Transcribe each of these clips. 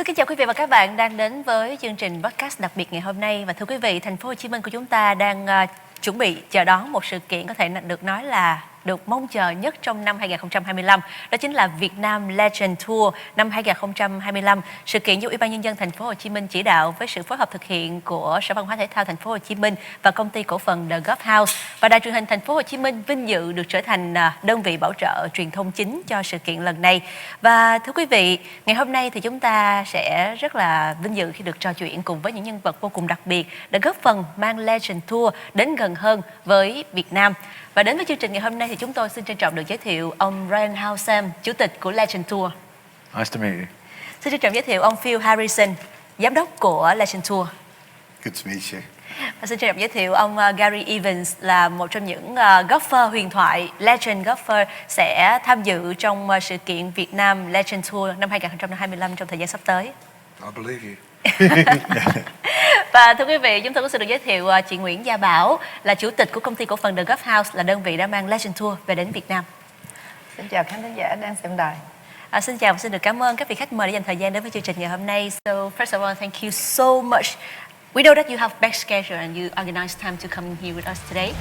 kính chào quý vị và các bạn đang đến với chương trình podcast đặc biệt ngày hôm nay. Và thưa quý vị, thành phố Hồ Chí Minh của chúng ta đang chuẩn bị chờ đón một sự kiện có thể được nói là được mong chờ nhất trong năm 2025. Đó chính là Việt Nam Legend Tour năm 2025. Sự kiện do Ủy ban Nhân dân thành phố Hồ Chí Minh chỉ đạo với sự phối hợp thực hiện của Sở Văn hóa Thể thao thành phố Hồ Chí Minh và công ty cổ phần The Golf House. Và Đài truyền hình thành phố Hồ Chí Minh vinh dự được trở thành đơn vị bảo trợ truyền thông chính cho sự kiện lần này. Và thưa quý vị, ngày hôm nay thì chúng ta sẽ rất là vinh dự khi được trò chuyện cùng với những nhân vật vô cùng đặc biệt đã góp phần mang Legend Tour đến gần hơn với Việt Nam. Và đến với chương trình ngày hôm nay thì chúng tôi xin trân trọng được giới thiệu ông Ryan Housem, chủ tịch của Legend Tour. Nice to meet you. Xin trân trọng giới thiệu ông Phil Harrison, giám đốc của Legend Tour. Good to meet you. Và xin trân trọng giới thiệu ông Gary Evans là một trong những golfer huyền thoại, legend golfer sẽ tham dự trong sự kiện Việt Nam Legend Tour năm 2025 trong thời gian sắp tới. I believe you. Và thưa quý vị, chúng tôi cũng xin được giới thiệu chị Nguyễn Gia Bảo là chủ tịch của công ty cổ phần The Golf House, là đơn vị đã mang Legend Tour về đến Việt Nam. Xin chào khán giả đang xem đài. Xin chào và xin được cảm ơn các vị khách mời đã dành thời gian đến với chương trình ngày hôm nay. So first of all, thank you so much. We know that you have back schedule and you organized time to come here with us today.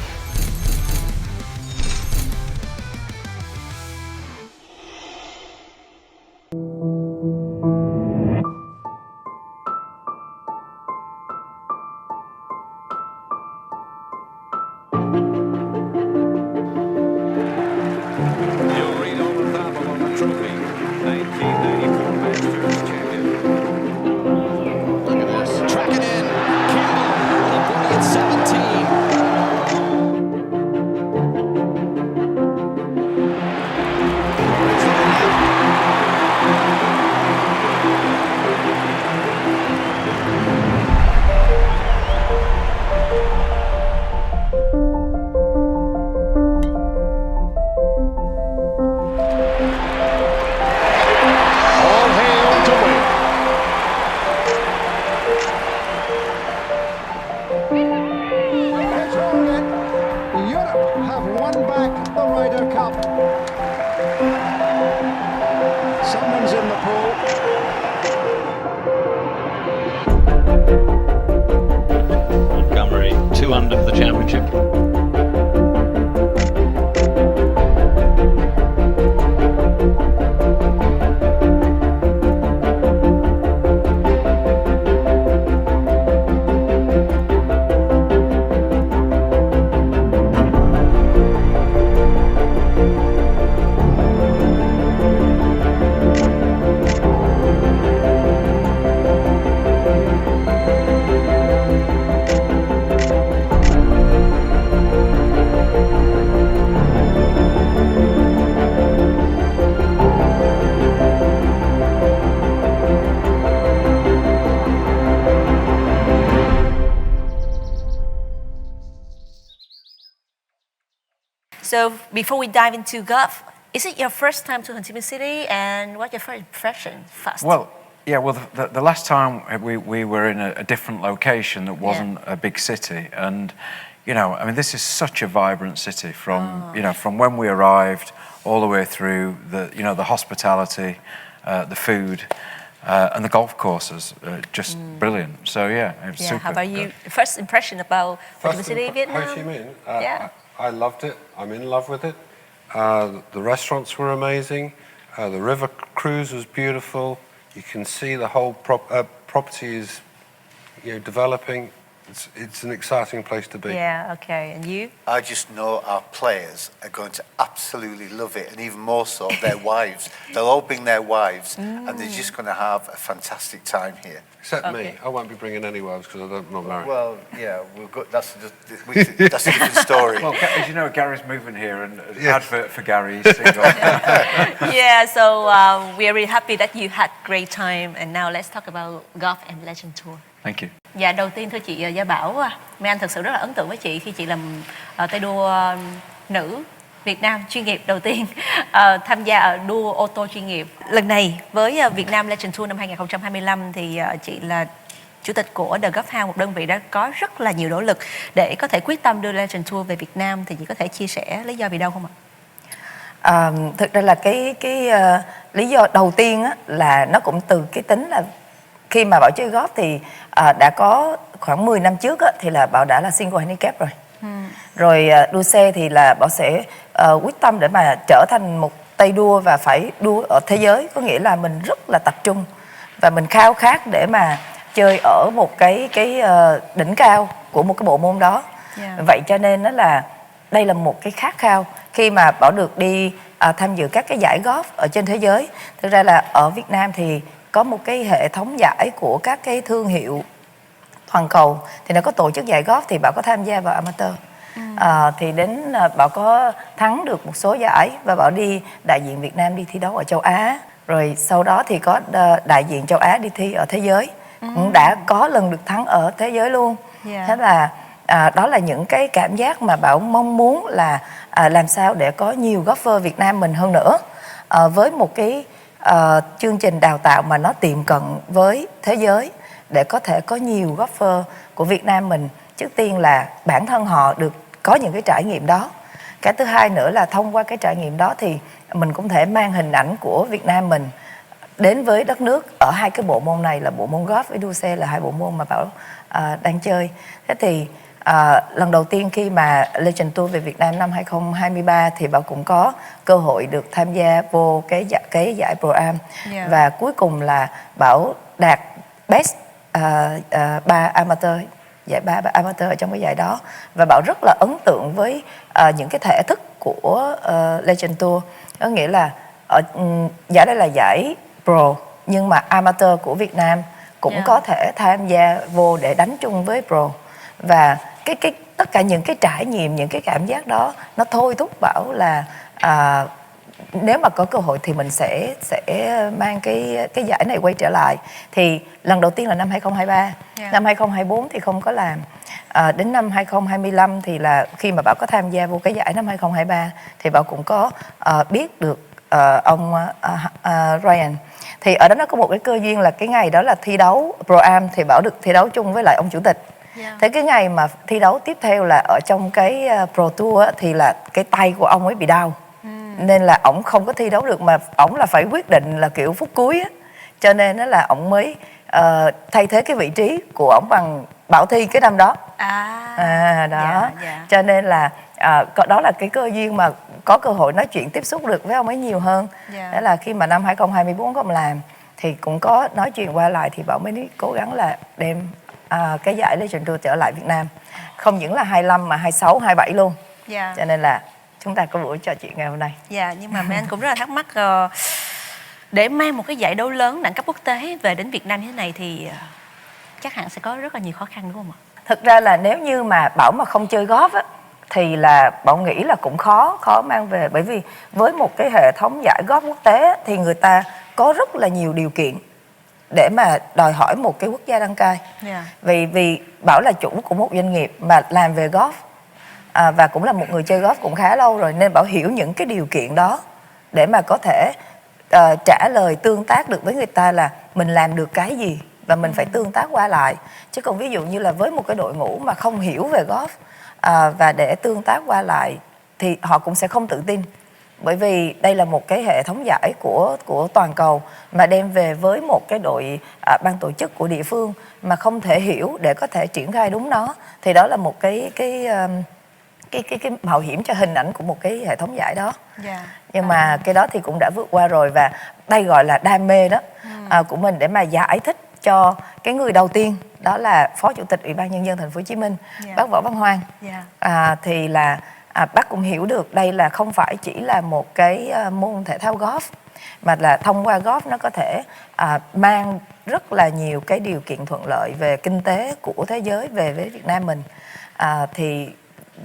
So before we dive into golf, is it your first time to Hồ Chí Minh City, and what's your first impression first? Well, yeah. Well, the last time we were in a different location that wasn't a big city, and I mean, this is such a vibrant city from from when we arrived all the way through the hospitality, the food. And the golf courses are just brilliant. So yeah, it's super. How about you? First impression about Ho Chi Minh City, Vietnam? Ho Chi Minh. I loved it. I'm in love with it. The restaurants were amazing. The river cruise was beautiful. You can see the whole property is, developing. It's an exciting place to be. Yeah, okay. And you? I just know our players are going to absolutely love it, and even more so their wives. They'll all bring their wives, and they're just going to have a fantastic time here. Except me. I won't be bringing any wives because I'm not married. Well, yeah, that's a different story. Well, as you know, Gary's moving here, and advert for Gary. Single. Yeah, so we are really happy that you had great time, and now let's talk about golf and Legend Tour. Thank you. Dạ, đầu tiên thưa chị Gia Bảo, mấy anh thật sự rất là ấn tượng với chị khi chị làm tay đua nữ Việt Nam chuyên nghiệp đầu tiên tham gia ở đua ô tô chuyên nghiệp. Lần này với Việt Nam Legend Tour năm 2025 thì chị là chủ tịch của The Golf House, một đơn vị đã có rất là nhiều nỗ lực để có thể quyết tâm đưa Legend Tour về Việt Nam, thì chị có thể chia sẻ lý do vì đâu không ạ? Thực ra là cái lý do đầu tiên á, là nó cũng từ cái tính là khi mà Bảo chơi golf thì đã có khoảng 10 năm trước á, thì là Bảo đã là single handicap rồi. Rồi đua xe thì là Bảo sẽ quyết tâm để mà trở thành một tay đua và phải đua ở thế giới, có nghĩa là mình rất là tập trung và mình khao khát để mà chơi ở một cái đỉnh cao của một cái bộ môn đó. Vậy cho nên đó là đây là một cái khát khao khi mà Bảo được đi tham dự các cái giải golf ở trên thế giới. Thực ra là ở Việt Nam thì có một cái hệ thống giải của các cái thương hiệu toàn cầu, thì nó có tổ chức giải golf thì Bảo có tham gia vào amateur. Thì đến Bảo có thắng được một số giải và Bảo đi đại diện Việt Nam đi thi đấu ở châu Á, rồi sau đó thì có đại diện châu Á đi thi ở thế giới, cũng đã có lần được thắng ở thế giới luôn. Thế là đó là những cái cảm giác mà Bảo mong muốn là làm sao để có nhiều golfer Việt Nam mình hơn nữa, với một cái chương trình đào tạo mà nó tiệm cận với thế giới, để có thể có nhiều golfer của Việt Nam mình, trước tiên là bản thân họ được có những cái trải nghiệm đó. Cái thứ hai nữa là thông qua cái trải nghiệm đó thì mình cũng thể mang hình ảnh của Việt Nam mình đến với đất nước ở hai cái bộ môn này, là bộ môn golf với đua xe, là hai bộ môn mà Bảo đang chơi. Thế thì lần đầu tiên khi mà Legend Tour về Việt Nam năm 2023 thì Bảo cũng có cơ hội được tham gia vô cái giải Pro-Am. Và cuối cùng là Bảo đạt best 3 amateur, giải 3 amateur ở trong cái giải đó. Và Bảo rất là ấn tượng với những cái thể thức của Legend Tour. Có nghĩa là giải đây là giải Pro, nhưng mà amateur của Việt Nam cũng có thể tham gia vô để đánh chung với Pro. Và tất cả những cái trải nghiệm, những cái cảm giác đó nó thôi thúc Bảo là nếu mà có cơ hội thì mình sẽ mang cái giải này quay trở lại. Thì lần đầu tiên là năm 2023, năm 2024 thì không có làm. Đến năm 2025 thì là khi mà Bảo có tham gia vô cái giải năm 2023 thì Bảo cũng có biết được ông Ryan. Thì ở đó nó có một cái cơ duyên là cái ngày đó là thi đấu Pro-Am thì Bảo được thi đấu chung với lại ông chủ tịch. Thế cái ngày mà thi đấu tiếp theo là ở trong cái Pro Tour á, thì là cái tay của ông ấy bị đau. Nên là ổng không có thi đấu được, mà ổng là phải quyết định là kiểu phút cuối á. Cho nên đó là ổng mới thay thế cái vị trí của ổng bằng Bảo thi cái năm đó. Đó. Cho nên là đó là cái cơ duyên mà có cơ hội nói chuyện tiếp xúc được với ông ấy nhiều hơn. Đó là khi mà năm 2024 có làm thì cũng có nói chuyện qua lại, thì Bảo mới cố gắng là đem cái giải Legend Tour trở lại Việt Nam. Không những là 25 mà 26, 27 luôn. Cho nên là chúng ta có buổi trò chuyện ngày hôm nay. Nhưng mà anh cũng rất là thắc mắc, để mang một cái giải đấu lớn đẳng cấp quốc tế về đến Việt Nam như thế này thì chắc hẳn sẽ có rất là nhiều khó khăn, đúng không ạ? Thực ra là nếu như mà Bảo mà không chơi golf á, thì là Bảo nghĩ là cũng khó mang về. Bởi vì với một cái hệ thống giải golf quốc tế thì người ta có rất là nhiều điều kiện để mà đòi hỏi một cái quốc gia đăng cai. Vì Bảo là chủ của một doanh nghiệp mà làm về golf, và cũng là một người chơi golf cũng khá lâu rồi, nên Bảo hiểu những cái điều kiện đó để mà có thể trả lời tương tác được với người ta là mình làm được cái gì và mình phải tương tác qua lại. Chứ còn ví dụ như là với một cái đội ngũ mà không hiểu về golf và để tương tác qua lại thì họ cũng sẽ không tự tin. Bởi vì đây là một cái hệ thống giải của toàn cầu mà đem về với một cái đội ban tổ chức của địa phương mà không thể hiểu để có thể triển khai đúng nó, thì đó là một cái mạo hiểm cho hình ảnh của một cái hệ thống giải đó. Nhưng mà cái đó thì cũng đã vượt qua rồi, và đây gọi là đam mê đó của mình để mà giải thích cho cái người đầu tiên, đó là Phó Chủ tịch Ủy ban Nhân dân Thành phố Hồ Chí Minh, bác Võ Văn Hoan. Thì là bác cũng hiểu được đây là không phải chỉ là một cái môn thể thao golf, mà là thông qua golf nó có thể mang rất là nhiều cái điều kiện thuận lợi về kinh tế của thế giới về với Việt Nam mình.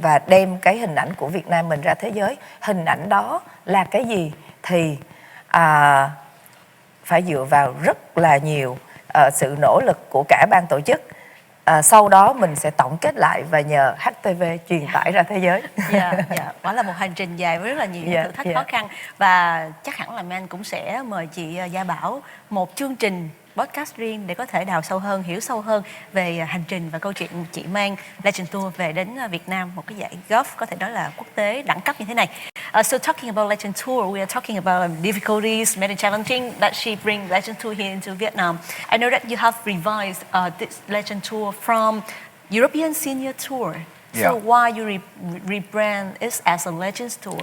Và đem cái hình ảnh của Việt Nam mình ra thế giới. Hình ảnh đó là cái gì thì phải dựa vào rất là nhiều sự nỗ lực của cả ban tổ chức. Sau đó mình sẽ tổng kết lại và nhờ HTV truyền tải ra thế giới. Đó là một hành trình dài với rất là nhiều thử thách khó khăn. Và chắc hẳn là anh cũng sẽ mời chị Gia Bảo một chương trình podcast riêng để có thể đào sâu hơn, hiểu sâu hơn về hành trình và câu chuyện chị mang Legend Tour về đến Việt Nam, một cái giải golf có thể nói là quốc tế đẳng cấp như thế này. So talking about Legend Tour, we are talking about difficulties, many challenging that she bring Legend Tour here into Vietnam. I know that you have revised this Legend Tour from European Senior Tour. Yeah. So why you rebrand it as a Legends Tour?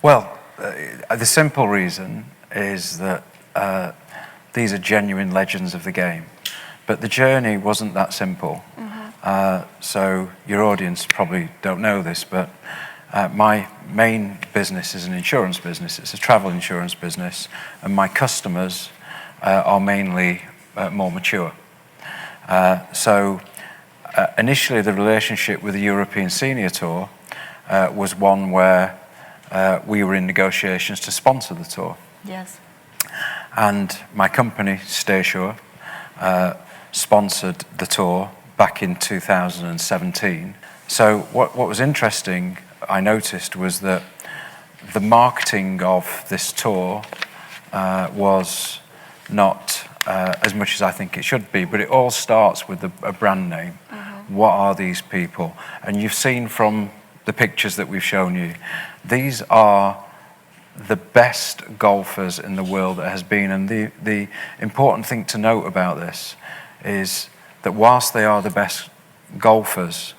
Well, the simple reason is that these are genuine legends of the game. But the journey wasn't that simple. So your audience probably don't know this, but my main business is an insurance business. It's a travel insurance business, and my customers are mainly more mature. So initially the relationship with the European Senior Tour was one where we were in negotiations to sponsor the tour. Yes. And my company, Staysure, sponsored the tour back in 2017. So what was interesting, I noticed, was that the marketing of this tour was not as much as I think it should be, but it all starts with a brand name. What are these people? And you've seen from the pictures that we've shown you, these are the best golfers in the world that has been. And the important thing to note about this is that whilst they are the best golfers,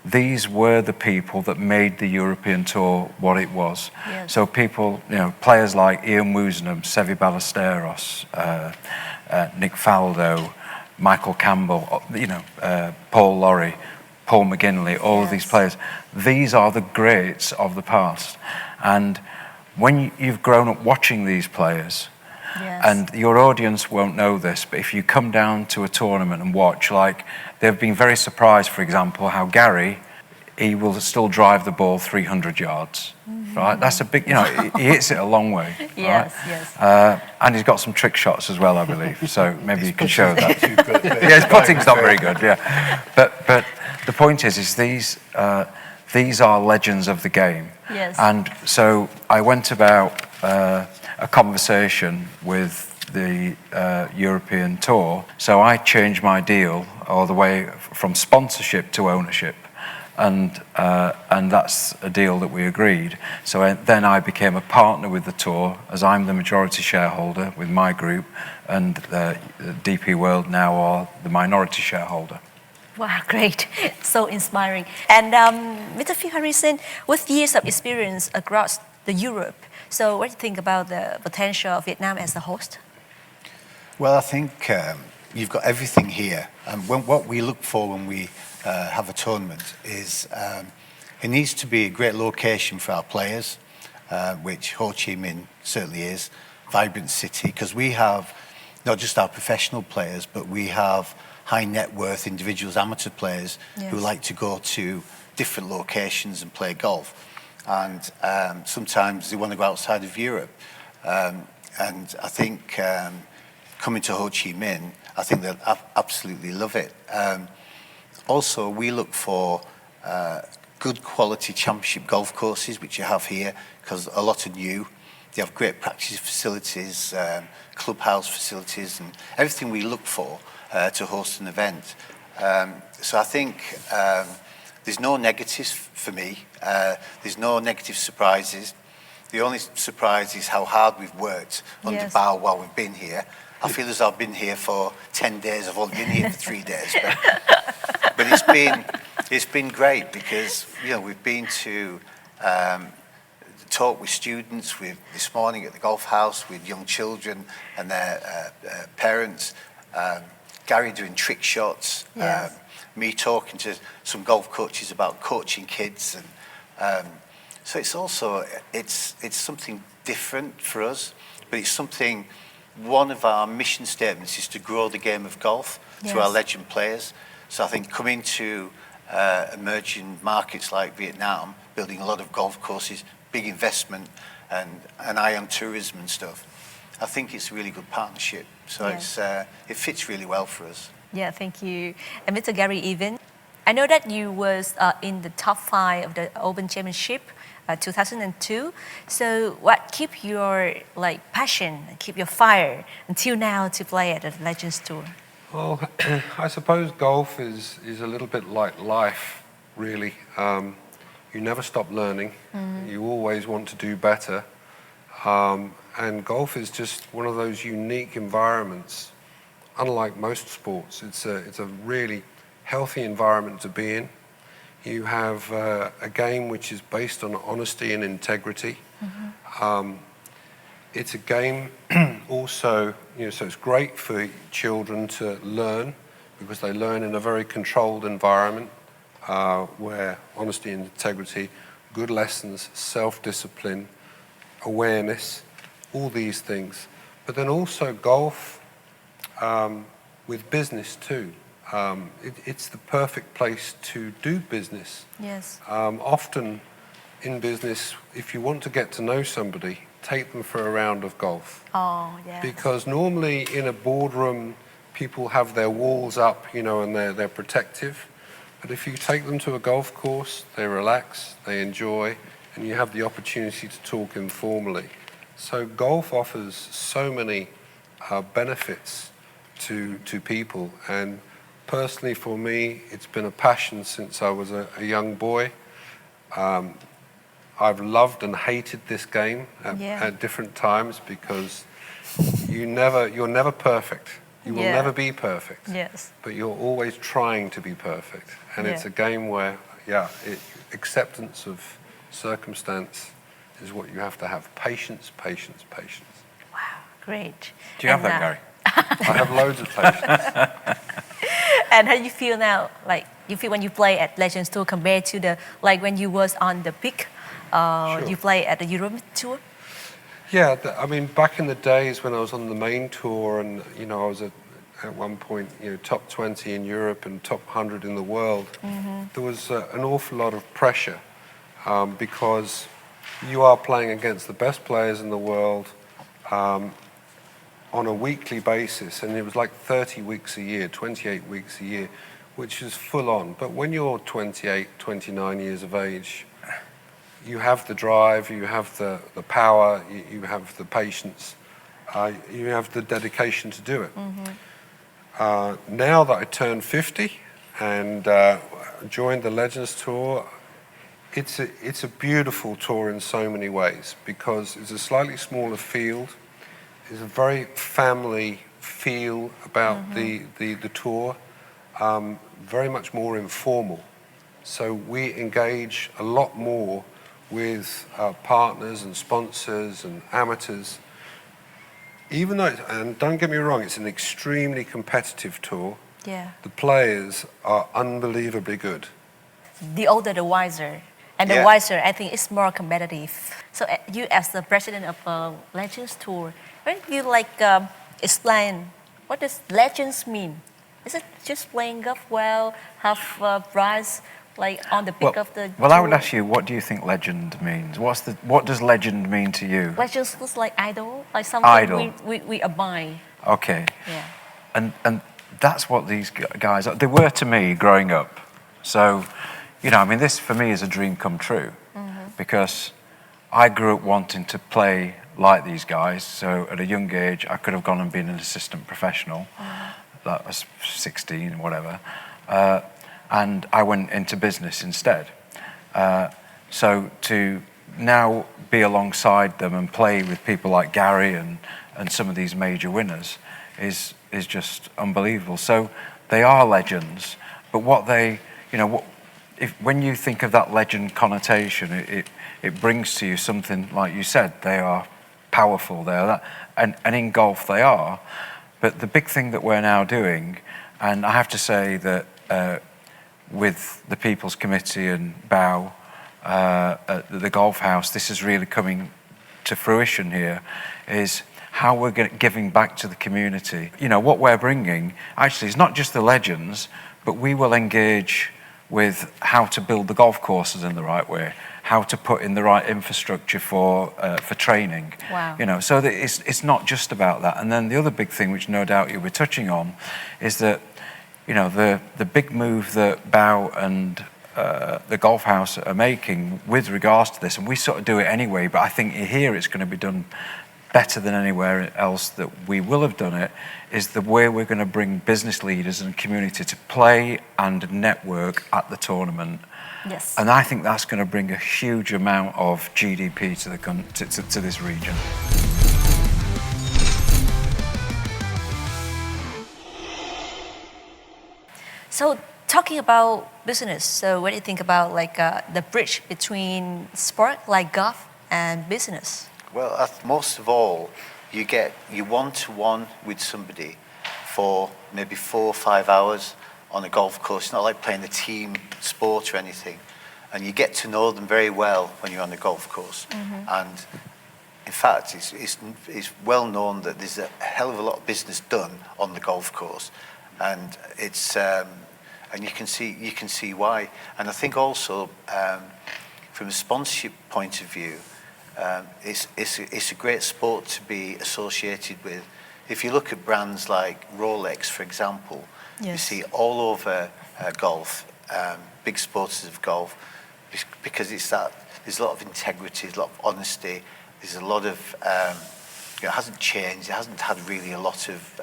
these were the people that made the European Tour what it was. Yes. So people, players like Ian Woosnam, Seve Ballesteros, Nick Faldo, Michael Campbell, Paul Lawrie, Paul McGinley, all of these players, these are the greats of the past. And when you've grown up watching these players, and your audience won't know this, but if you come down to a tournament and watch, like they've been very surprised, for example, how Gary, he will still drive the ball 300 yards, right? That's a big, he hits it a long way. Yes, right? yes. And he's got some trick shots as well, I believe, so maybe you can show that. Yeah, his putting's not very good, yeah. But the point is these are legends of the game. Yes. And so I went about a conversation with the European Tour. So I changed my deal all the way from sponsorship to ownership. And that's a deal that we agreed. So then I became a partner with the tour, as I'm the majority shareholder with my group, and DP World now are the minority shareholder. Wow, great. So inspiring. And Mr. Phil Harrison, with years of experience across the Europe, so what do you think about the potential of Vietnam as a host? Well, I think you've got everything here. And what we look for when we have a tournament is it needs to be a great location for our players, which Ho Chi Minh certainly is, vibrant city, because we have not just our professional players, but we have high net worth individuals, amateur players who like to go to different locations and play golf. And sometimes they want to go outside of Europe. And I think coming to Ho Chi Minh, I think they'll absolutely love it. Also, we look for good quality championship golf courses, which you have here, because a lot are new. They have great practice facilities, clubhouse facilities, and everything we look for to host an event. So I think there's no negatives for me. There's no negative surprises. The only surprise is how hard we've worked under bow while we've been here. I feel as I've been here for 10 days. I've only been here for 3 days. But it's been great because, we've been to talk with students this morning at the golf house with young children and their parents. Gary doing trick shots. Me talking to some golf coaches about coaching kids. And so it's also, it's something different for us, but it's something, one of our mission statements is to grow the game of golf through our legend players. So I think coming to emerging markets like Vietnam, building a lot of golf courses, big investment, and an eye on tourism and stuff, I think it's a really good partnership. So it fits really well for us. Yeah, thank you. And Mr. Gary Even, I know that you was in the top 5 of the Open Championship 2002. So what keep your passion, keep your fire until now to play at the Legends Tour? Well, I suppose golf is a little bit like life, really. you never stop learning. You always want to do better. And golf is just one of those unique environments. Unlike most sports, it's a really healthy environment to be in. You have a game which is based on honesty and integrity. It's a game also, so it's great for children to learn because they learn in a very controlled environment where honesty and integrity, good lessons, self-discipline, awareness, all these things. But then also golf with business too. It's the perfect place to do business. Yes. Often in business, if you want to get to know somebody, take them for a round of golf. Oh, yeah. Because normally in a boardroom, people have their walls up, and they're protective. But if you take them to a golf course, they relax, they enjoy, and you have the opportunity to talk informally. So golf offers so many benefits to people. And personally for me, it's been a passion since I was a young boy. I've loved and hated this game at different times because you're never perfect. You will never be perfect. Yes. But you're always trying to be perfect. And it's a game where, acceptance of circumstance is what you have to have. Patience, patience, patience. Wow, great. Do you have that, Gary? I have loads of patience. And how you feel now? Like you feel when you play at Legends Tour compared to when you was on the peak, you play at the Europe Tour? Yeah, back in the days when I was on the main tour and, I was at one point, top 20 in Europe and top 100 in the world, there was an awful lot of pressure because you are playing against the best players in the world on a weekly basis, and it was like 30 weeks a year, 28 weeks a year, which is full on. But when you're 28, 29 years of age, you have the drive, you have the power, you have the patience, you have the dedication to do it. Now that I turned 50 and joined the Legends Tour, it's a beautiful tour in so many ways because it's a slightly smaller field. There's a very family feel about the tour, very much more informal. So we engage a lot more with partners and sponsors and amateurs. Even though, and don't get me wrong, it's an extremely competitive tour. Yeah. The players are unbelievably good. The older, the wiser. And the wiser, I think, is more competitive. So you, as the president of Legends Tour, when you explain what does Legends mean? Is it just playing golf well, have prize on the peak of the Well, tour? I would ask you, what do you think legend means? What does legend mean to you? Legends looks like idol, like something Idol. we admire. Okay. Yeah. And that's what these guys are. They were to me growing up. So, this for me is a dream come true because I grew up wanting to play like these guys. So at a young age, I could have gone and been an assistant professional. That was 16 or whatever. And I went into business instead. So to now be alongside them and play with people like Gary and some of these major winners is just unbelievable. So they are legends, but when you think of that legend connotation, it brings to you something like you said. They are powerful. They are that, and in golf they are. But the big thing that we're now doing, and I have to say that with the People's Committee and Bow at the Golf House, this is really coming to fruition here, is how we're giving back to the community. What we're bringing actually is not just the legends, but we will engage with how to build the golf courses in the right way, how to put in the right infrastructure for training. Wow. So that it's not just about that. And then the other big thing, which no doubt you were touching on, is that the big move that Bow and the Golf House are making with regards to this, and we sort of do it anyway, but I think here it's going to be done better than anywhere else that we will have done it, is the way we're going to bring business leaders and community to play and network at the tournament. Yes. And I think that's going to bring a huge amount of GDP to to this region. So talking about business, so what do you think about like the bridge between sport like golf and business? Well, most of all, you one-to-one with somebody for maybe 4 or 5 hours on a golf course. It's not like playing a team sport or anything. And you get to know them very well when you're on the golf course. And in fact, it's well known that there's a hell of a lot of business done on the golf course. And it's and you can see why. And I think also from a sponsorship point of view, it's a great sport to be associated with. If you look at brands like Rolex, for example, you see all over golf, big sponsors of golf, because there's a lot of integrity, a lot of honesty. There's a lot of it hasn't changed. It hasn't had really a lot of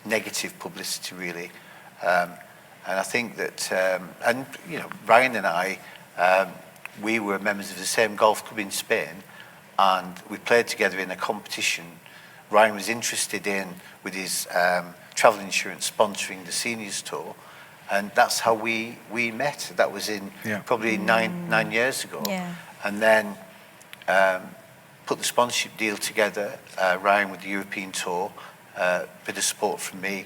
negative publicity really. And I think that, and you know, Ryan and I, we were members of the same golf club in Spain, and we played together in a competition. Ryan was interested in, with his travel insurance, sponsoring the seniors tour, and that's how we met. That was in probably nine years ago. Yeah. And then put the sponsorship deal together. Ryan with the European tour, bit of support from me.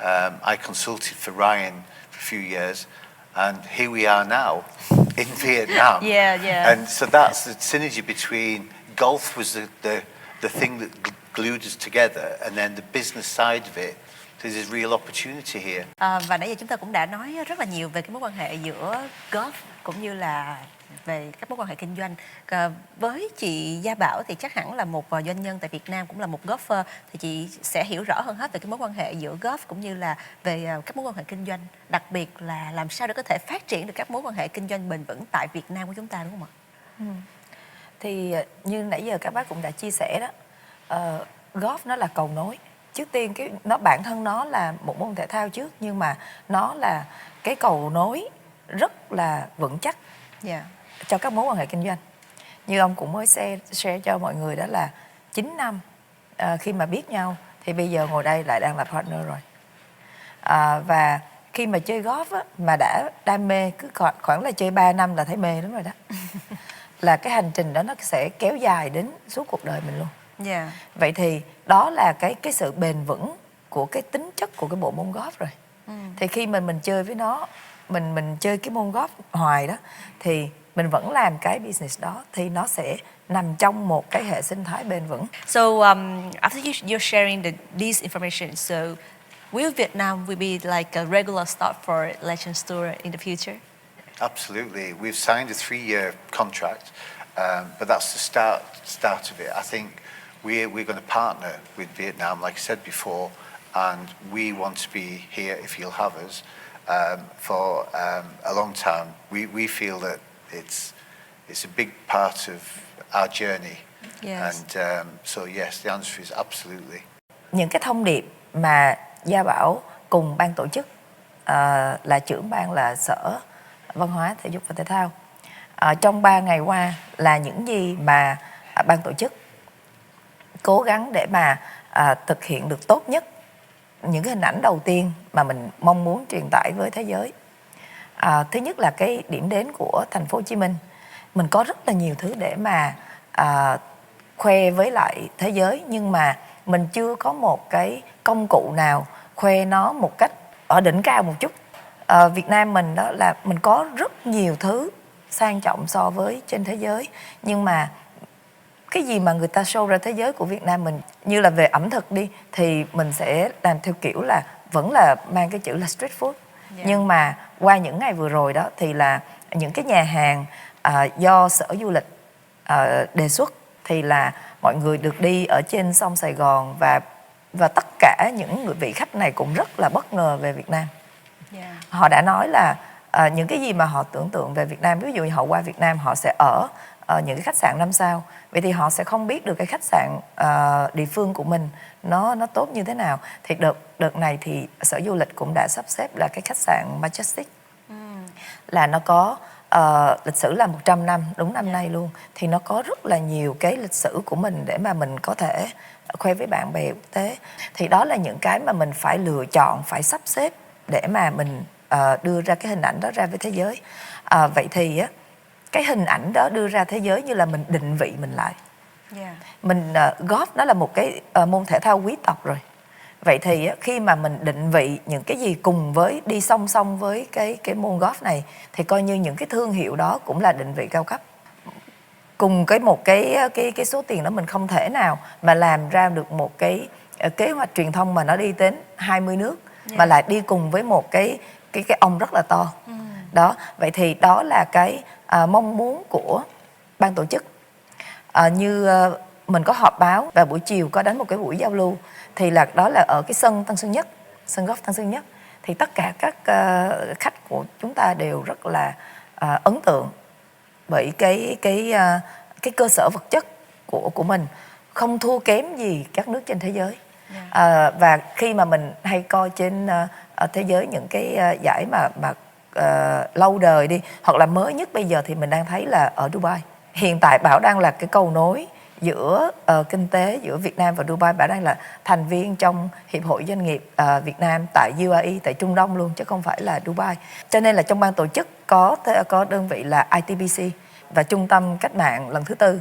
I consulted for Ryan for a few years, and here we are now in Vietnam. Yeah. And so that's the synergy between golf was the thing that glued us together, and then the business side of it. There's a real opportunity here. Và nãy giờ chúng ta cũng đã nói rất là nhiều về cái mối quan hệ giữa golf cũng như là về các mối quan hệ kinh doanh. Với chị Gia Bảo thì chắc hẳn là một doanh nhân tại Việt Nam, cũng là một golfer, thì chị sẽ hiểu rõ hơn hết về cái mối quan hệ giữa golf cũng như là về các mối quan hệ kinh doanh, đặc biệt là làm sao để có thể phát triển được các mối quan hệ kinh doanh bền vững tại Việt Nam của chúng ta, đúng không ạ? Thì như nãy giờ các bác cũng đã chia sẻ đó, golf nó là cầu nối. Trước tiên bản thân nó là một môn thể thao trước, nhưng mà nó là cái cầu nối rất là vững chắc cho các mối quan hệ kinh doanh. Như ông cũng mới share cho mọi người đó là 9 năm khi mà biết nhau thì bây giờ ngồi đây lại đang là partner rồi. Và khi mà chơi golf á, mà đã đam mê cứ khoảng là chơi 3 năm là thấy mê lắm rồi đó. Là cái hành trình đó nó sẽ kéo dài đến suốt cuộc đời mình luôn. Vậy thì đó là cái sự bền vững của cái tính chất của cái bộ môn golf rồi. Thì khi mình chơi với nó, mình chơi cái môn golf hoài đó, thì mình vẫn làm cái business đó, thì nó sẽ nằm trong một cái hệ sinh thái bền vững. So after you're sharing these information, so will Vietnam be like a regular stop for Legends Tour in the future? Absolutely. We've signed a 3-year contract, but that's the start of it. I think we're going to partner with Vietnam, like I said before, and we want to be here, if you'll have us, for a long time. We feel that it's a big part of our journey. And so yes, the answer is absolutely. Những cái thông điệp mà Gia Bảo cùng ban tổ chức, là trưởng ban là Sở Văn hóa, Thể dục và Thể thao, trong 3 ngày qua là những gì mà ban tổ chức cố gắng để mà thực hiện được tốt nhất. Những cái hình ảnh đầu tiên mà mình mong muốn truyền tải với thế giới, thứ nhất là cái điểm đến của thành phố Hồ Chí Minh. Mình có rất là nhiều thứ để mà khoe với lại thế giới, nhưng mà mình chưa có một cái công cụ nào khoe nó một cách ở đỉnh cao một chút. Việt Nam mình đó là mình có rất nhiều thứ sang trọng so với trên thế giới, nhưng mà cái gì mà người ta show ra thế giới của Việt Nam mình, như là về ẩm thực đi, thì mình sẽ làm theo kiểu là vẫn là mang cái chữ là street food. Nhưng mà qua những ngày vừa rồi đó thì là những cái nhà hàng do Sở Du lịch đề xuất, thì là mọi người được đi ở trên sông Sài Gòn, và tất cả những vị khách này cũng rất là bất ngờ về Việt Nam. Họ đã nói là những cái gì mà họ tưởng tượng về Việt Nam, ví dụ như họ qua Việt Nam họ sẽ ở những cái khách sạn 5 sao, vậy thì họ sẽ không biết được cái khách sạn địa phương của mình nó tốt như thế nào. Thì đợt này thì Sở Du lịch cũng đã sắp xếp là cái khách sạn Majestic, là nó có lịch sử là 100 năm, đúng năm nay luôn, thì nó có rất là nhiều cái lịch sử của mình để mà mình có thể khoe với bạn bè quốc tế. Thì đó là những cái mà mình phải lựa chọn, phải sắp xếp để mà mình đưa ra cái hình ảnh đó ra với thế giới. Vậy thì á, cái hình ảnh đó đưa ra thế giới như là mình định vị mình lại. Mình golf nó là một cái môn thể thao quý tộc rồi. Vậy thì khi mà mình định vị những cái gì cùng với đi song song với cái môn golf này thì coi như những cái thương hiệu đó cũng là định vị cao cấp. Cùng một cái số tiền đó mình không thể nào mà làm ra được một cái kế hoạch truyền thông mà nó đi đến 20 nước mà lại đi cùng với một cái ông rất là to. Đó, vậy thì đó là cái mong muốn của ban tổ chức. Như mình có họp báo và buổi chiều có đánh một cái buổi giao lưu thì đó là ở cái sân Tân Sơn Nhất, sân golf Tân Sơn Nhất, thì tất cả các khách của chúng ta đều rất là ấn tượng bởi cái cơ sở vật chất của mình, không thua kém gì các nước trên thế giới. Và khi mà mình hay coi trên thế giới những cái giải mà lâu đời đi, hoặc là mới nhất bây giờ thì mình đang thấy là ở Dubai. Hiện tại Bảo đang là cái cầu nối giữa kinh tế giữa Việt Nam và Dubai. Bảo đang là thành viên trong Hiệp hội Doanh nghiệp Việt Nam tại UAE, tại Trung Đông luôn, chứ không phải là Dubai. Cho nên là trong ban tổ chức có đơn vị là ITBC và Trung tâm Cách mạng lần thứ 4.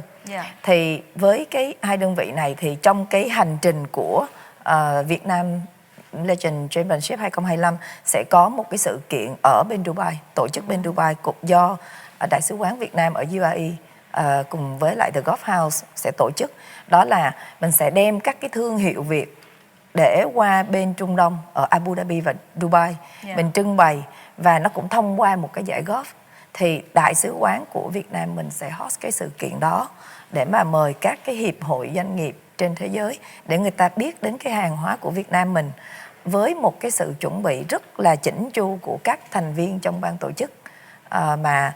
Thì với cái hai đơn vị này thì trong cái hành trình của Việt Nam Legend Championship 2025 sẽ có một cái sự kiện ở bên Dubai, tổ chức bên Dubai, cục do Đại sứ quán Việt Nam ở UAE cùng với lại The Golf House sẽ tổ chức. Đó là mình sẽ đem các cái thương hiệu Việt để qua bên Trung Đông ở Abu Dhabi và Dubai, mình trưng bày, và nó cũng thông qua một cái giải golf. Thì Đại sứ quán của Việt Nam mình sẽ host cái sự kiện đó để mà mời các cái hiệp hội doanh nghiệp trên thế giới để người ta biết đến cái hàng hóa của Việt Nam mình, với một cái sự chuẩn bị rất là chỉnh chu của các thành viên trong ban tổ chức mà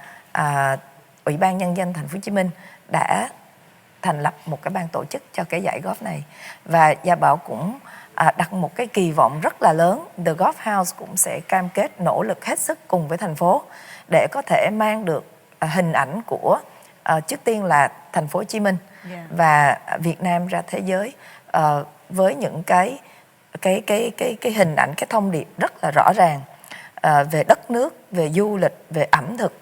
Ủy ban Nhân dân Thành phố Hồ Chí Minh đã thành lập một cái ban tổ chức cho cái giải golf này. Và Gia Bảo cũng đặt một cái kỳ vọng rất là lớn. The Golf House cũng sẽ cam kết nỗ lực hết sức cùng với thành phố để có thể mang được hình ảnh của trước tiên là Thành phố Hồ Chí Minh và Việt Nam ra thế giới với những cái hình ảnh, cái thông điệp rất là rõ ràng về đất nước, về du lịch, về ẩm thực,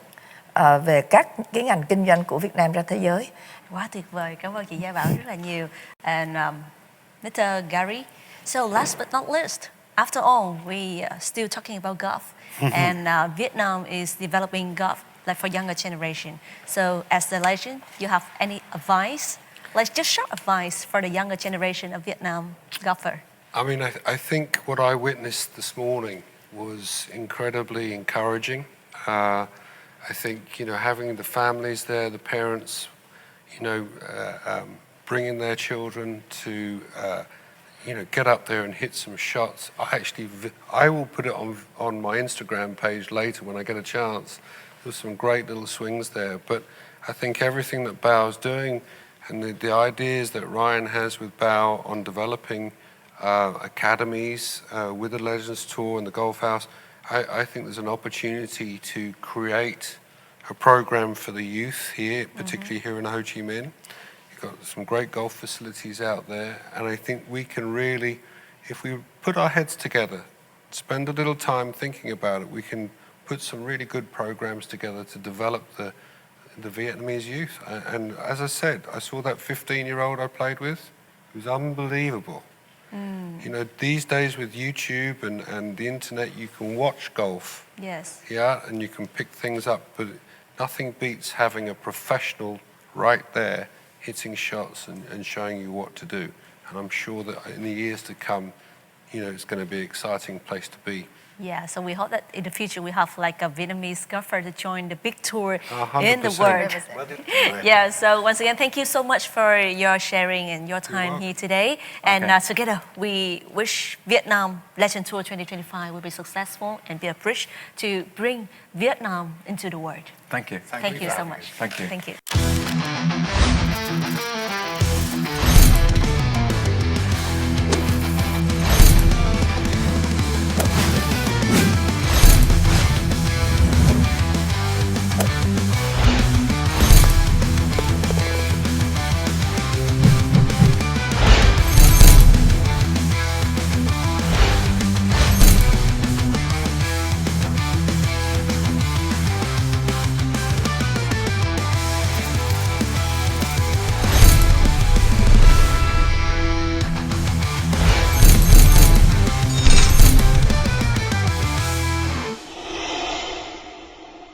về các cái ngành kinh doanh của Việt Nam ra thế giới. Quá tuyệt vời, cảm ơn chị Gia Bảo rất là nhiều. And Mr. Gary, so last but not least, after all, we are still talking about golf, and Vietnam is developing golf like for younger generation. So as the legend, you have any advice, like just short advice for the younger generation of Vietnam golfer? I mean, I think what I witnessed this morning was incredibly encouraging. I think, having the families there, the parents, bringing their children to, get up there and hit some shots. I will put it on my Instagram page later when I get a chance. There's some great little swings there. But I think everything that Bao's doing and the ideas that Ryan has with Bao on developing academies with the Legends Tour and the Golf House, I think there's an opportunity to create a program for the youth here, particularly here in Ho Chi Minh. You've got some great golf facilities out there, and I think we can really, if we put our heads together, spend a little time thinking about it, we can put some really good programs together to develop the Vietnamese youth. And as I said, I saw that 15-year-old I played with. It was unbelievable. These days with YouTube and the internet, you can watch golf. Yes. Yeah, and you can pick things up, but nothing beats having a professional right there hitting shots and showing you what to do. And I'm sure that in the years to come, it's going to be an exciting place to be. Yeah, so we hope that in the future we have like a Vietnamese golfer to join the big tour 100%. in the world. Yeah, so once again, thank you so much for your sharing and your time here today. And together we wish Vietnam Legend Tour 2025 will be successful and be a bridge to bring Vietnam into the world. Thank you. Thank you so much. Thank you. Thank you.